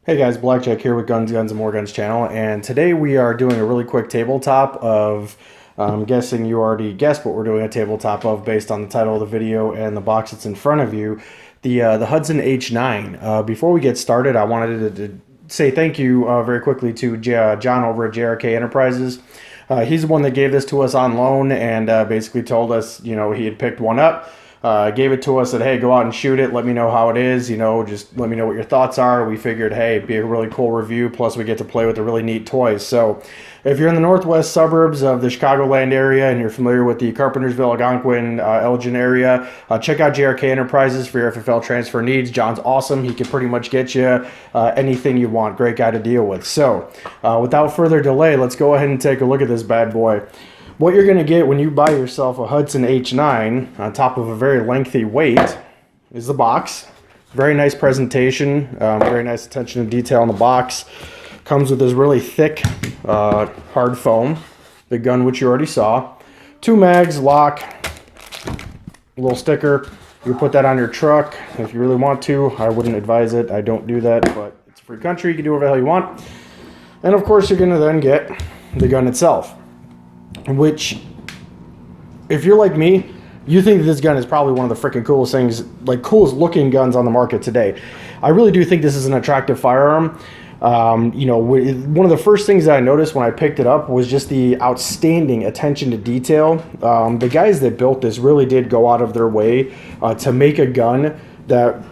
Hey guys, Blackjack here with Guns, and More Guns channel, and today we are doing a really quick tabletop of, I'm guessing you already guessed what we're doing a tabletop of based on the title of the video and the box that's in front of you, the Hudson H9. Before we get started, I wanted to say thank you very quickly to John over at JRK Enterprises. He's the one that gave this to us on loan and basically told us, he had picked one up. Gave it to us, said, hey, go out and shoot it. Let me know how it is. Just let me know what your thoughts are. We figured, hey, it'd be a really cool review. Plus, we get to play with the really neat toys. So if you're in the northwest suburbs of the Chicagoland area and you're familiar with the Carpentersville, Algonquin, Elgin area, check out JRK Enterprises for your FFL transfer needs. John's awesome. He can pretty much get you anything you want. Great guy to deal with. So without further delay, let's go ahead and take a look at this bad boy. What you're going to get when you buy yourself a Hudson H9 on top of a very lengthy weight is the box. Very nice presentation, very nice attention to detail in the box. Comes with this really thick hard foam, the gun which you already saw. 2 mags, lock, a little sticker. You can put that on your truck if you really want to. I wouldn't advise it. I don't do that, but it's a free country. You can do whatever the hell you want. And of course you're going to then get the gun itself. Which, if you're like me, you think that this gun is probably one of the freaking coolest things, like coolest looking guns on the market today. I really do think this is an attractive firearm. One of the first things that I noticed when I picked it up was just the outstanding attention to detail. The guys that built this really did go out of their way to make a gun that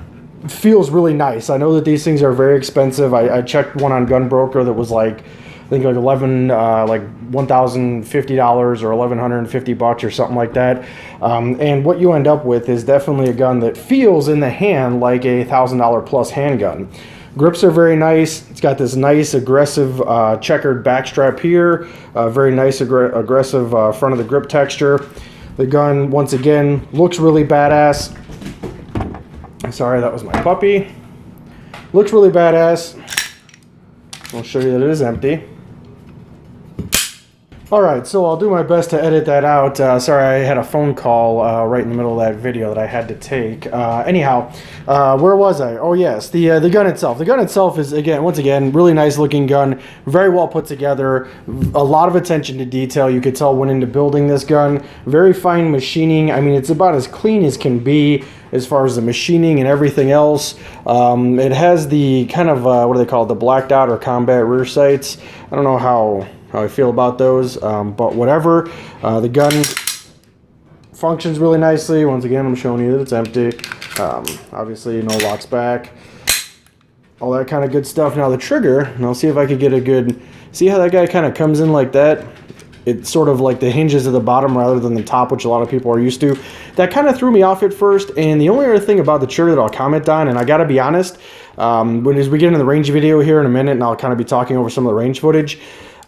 feels really nice. I know that these things are very expensive. I checked one on Gun Broker that was like, I think like $1,050 or $1,150 or something like that. And what you end up with is definitely a gun that feels in the hand like a $1,000 plus handgun. Grips are very nice. It's got this nice aggressive checkered backstrap here. Very nice aggressive front of the grip texture. The gun, once again, looks really badass. Sorry, that was my puppy. Looks really badass. I'll show you that it is empty. Alright, so I'll do my best to edit that out. Sorry, I had a phone call right in the middle of that video that I had to take. Anyhow, where was I? Oh yes, the gun itself. The gun itself is, once again, really nice looking gun. Very well put together. A lot of attention to detail. You could tell went into building this gun. Very fine machining. I mean, it's about as clean as can be as far as the machining and everything else. It has the kind of, what do they call it, the blacked out or combat rear sights. I don't know how I feel about those, but whatever. The gun functions really nicely. Once again, I'm showing you that it's empty. Obviously, no locks back. All that kind of good stuff. Now the trigger, and I'll see if I could get a good, see how that guy kind of comes in like that? It's sort of like the hinges at the bottom rather than the top, which a lot of people are used to. That kind of threw me off at first, and the only other thing about the trigger that I'll comment on, and I gotta be honest, as we get into the range video here in a minute, and I'll kind of be talking over some of the range footage,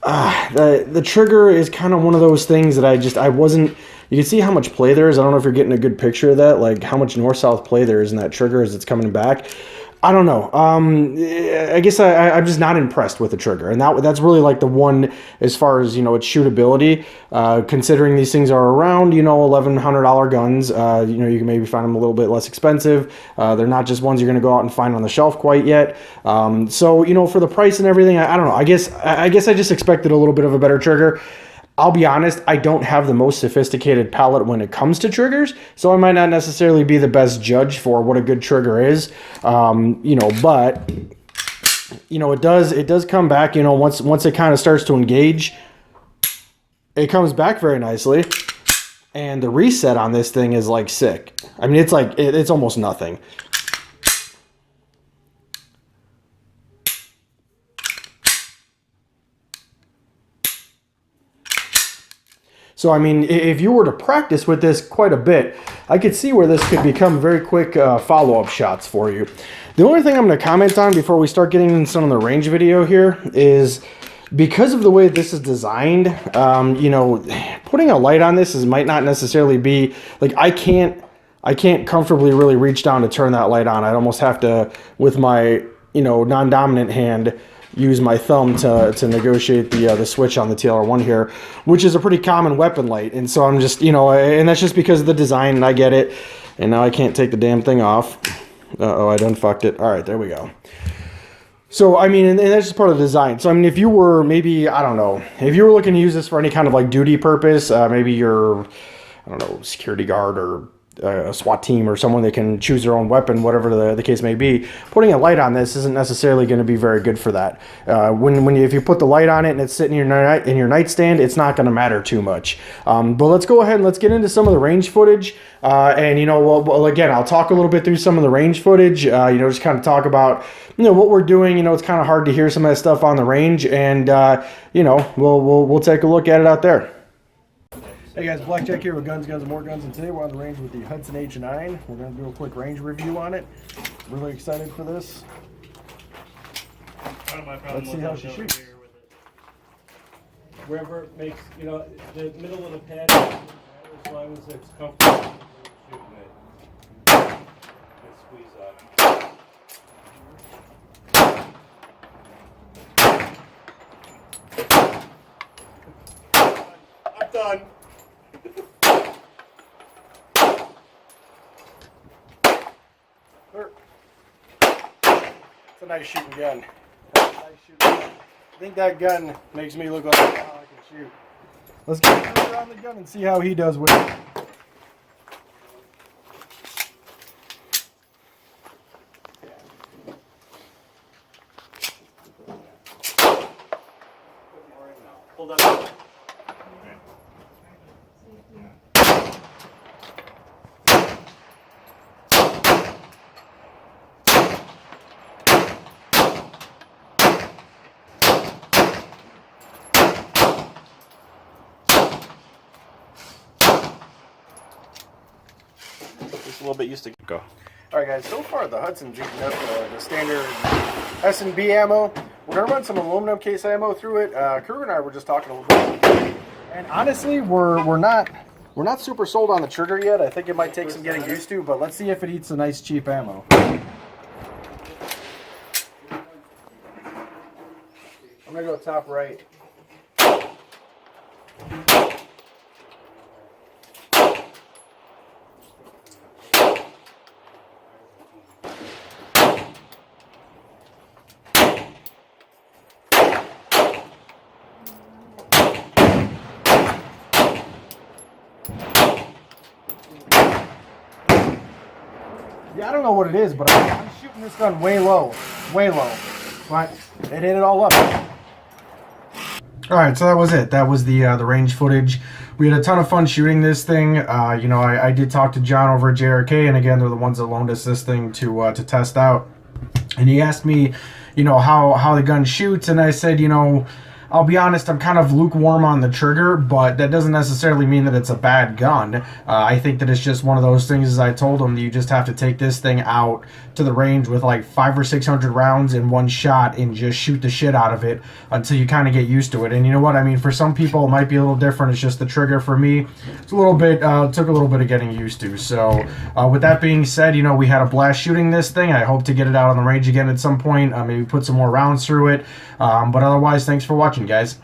the trigger is kind of one of those things that I wasn't, you can see how much play there is. I don't know if you're getting a good picture of that, like how much north-south play there is in that trigger as it's coming back. I don't know. I guess I'm just not impressed with the trigger, and that's really like the one as far as its shootability. Considering these things are around $1,100 guns, you can maybe find them a little bit less expensive. They're not just ones you're going to go out and find on the shelf quite yet. So for the price and everything, I don't know. I guess I just expected a little bit of a better trigger. I'll be honest, I don't have the most sophisticated palette when it comes to triggers, so I might not necessarily be the best judge for what a good trigger is. But it does come back, once it kind of starts to engage, it comes back very nicely. And the reset on this thing is like sick. I mean, it's almost nothing. So, I mean, if you were to practice with this quite a bit, I could see where this could become very quick follow-up shots for you. The only thing I'm going to comment on before we start getting into some of the range video here is because of the way this is designed, putting a light on this might not necessarily be, like, I can't comfortably really reach down to turn that light on. I'd almost have to, with my, non-dominant hand, use my thumb to negotiate the switch on the TLR1 here, which is a pretty common weapon light. And so I'm just, and that's just because of the design, and I get it. And now I can't take the damn thing off. Uh-oh, I done fucked it. All right, there we go. So, I mean, and that's just part of the design. So, I mean, if you were maybe, I don't know, if you were looking to use this for any kind of like duty purpose, maybe you're, I don't know, security guard or a SWAT team or someone that can choose their own weapon, whatever the case may be, putting a light on this isn't necessarily going to be very good for that. If you put the light on it and it's sitting in your nightstand, it's not going to matter too much. But let's go ahead and let's get into some of the range footage. And, you know, well, again, I'll talk a little bit through some of the range footage, you know, just kind of talk about, you know, what we're doing. You know, it's kind of hard to hear some of that stuff on the range, and, you know, we'll take a look at it out there. Hey guys, Blackjack here with Guns, and More Guns, and today we're on the range with the Hudson H9. We're going to do a quick range review on it. Really excited for this. Let's see how she shoots. Wherever it makes, you know, the middle of the pad, as long as it's comfortable shooting it. Just squeeze up. I'm done. It's a nice shooting gun. I think that gun makes me look like how I can shoot. Let's get around the gun and see how he does with it. Hold up. Just a little bit used to go. Alright guys, so far the Hudson's eating up the standard S&B ammo. We're going to run some aluminum case ammo through it. Kruger and I were just talking a little bit. And honestly, we're not super sold on the trigger yet. I think it might take some getting used to, but let's see if it eats a nice cheap ammo. I'm going to go top right. Yeah, I don't know what it is, but I'm shooting this gun way low, but it hit it all up. All right, so that was it. That was the range footage. We had a ton of fun shooting this thing. You know, I did talk to John over at JRK, and again, they're the ones that loaned us this thing to test out. And he asked me, you know, how the gun shoots, and I said, you know, I'll be honest, I'm kind of lukewarm on the trigger, but that doesn't necessarily mean that it's a bad gun. I think that it's just one of those things, as I told him, that you just have to take this thing out to the range with like 500 or 600 rounds in one shot and just shoot the shit out of it until you kind of get used to it. And you know what? I mean, for some people, it might be a little different. It's just the trigger. For me, it's a little bit, took a little bit of getting used to. So with that being said, you know, we had a blast shooting this thing. I hope to get it out on the range again at some point, maybe put some more rounds through it. But otherwise, thanks for watching, guys.